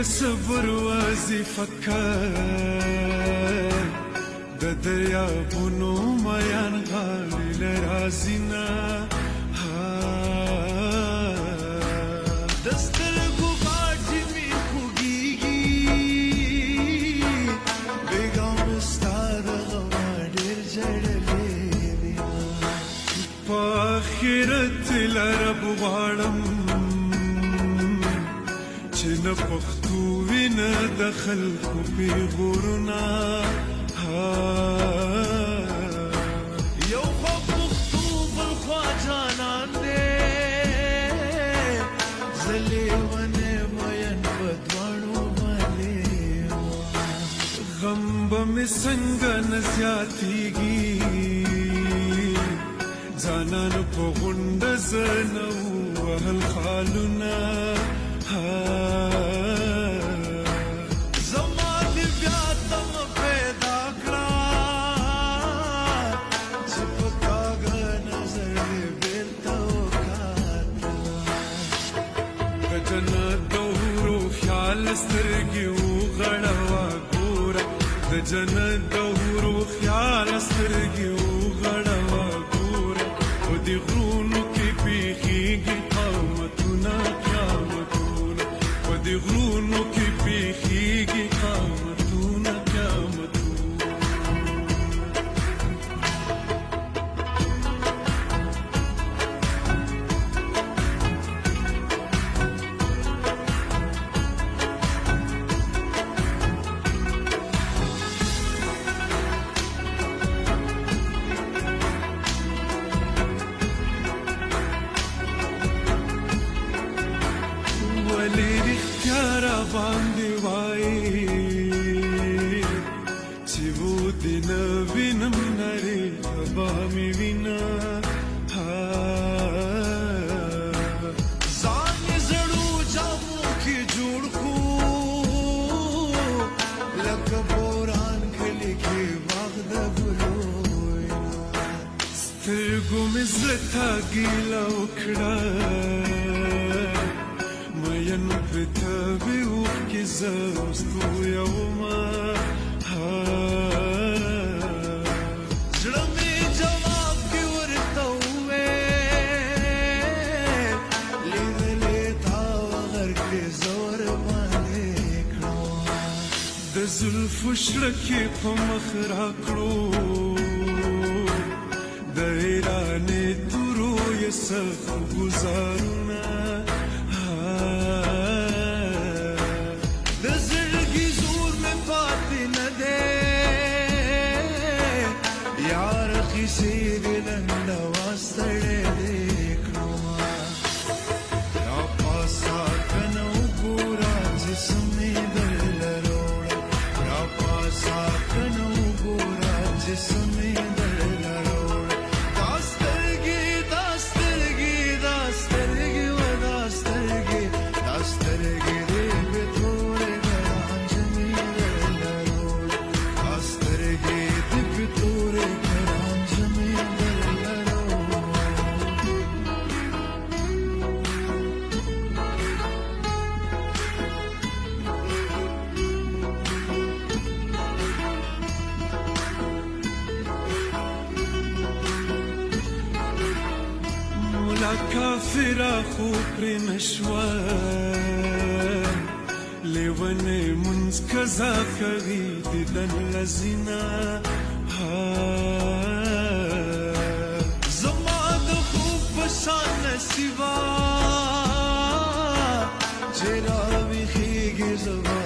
صبر وظیفکر د دریابونو میان غاړې لرازي نه د سترګو غاټې مې خوږېږي بېګا مې ستا د غما ډېر ژړلې دي په آخرت لرب غواړم چې نه پښتو وي نه د خلکو پیغورونه یو خوا پښتو بل خوا جانان دی زه لیونی مین په دواړو باندې غم به مې څنګه نه زیاتېږي ځانان په غونډه زه نه ووهل خالونه زما دې بیا تمه پیدا کړه چې په کاږه نظر دې بېرته وکاته د جنت د حورو خیال سترګې وغړوه ګوره د جنت د حورو خیال سترګې وغړوه ګوره په دې غرونو کې پېښېږي قیامتونه د غرونو کې پېښېږي قیامتونه ولې رښتیا را باندې وایي چې و دې نه وینم نرې به مې وینه ځان یې زړو جامو کې جوړ کړو لکه بوران کلي کې باغ د ګلو سترګو مې زړه ته ګیله وکړه مین پته به اوښکې زه اوس تویومه زړه مې جواب کې ورته وویل لیدلې تا غر کې زه ورباندې کړم د زلفو شړکې په مخ راکړو د ایرانې تورو یې سخت ګزارونه سیدی لنډه واستړی دی کړما را پاسا کنه وګوره جسم یې درله روړه را پاسا کنه وګوره جسم یې درله روړه دا سترګې دا سترګې دا سترګې و دا سترګې دا سترګې دې به تورې ګرانج مې درله روړه دا سترګې دې به تورې کافره خو پرې نشوه لیونی منځ قضا کوي دیدن لذینه زما د خوب په شان نصیبه چې راویښېږي زما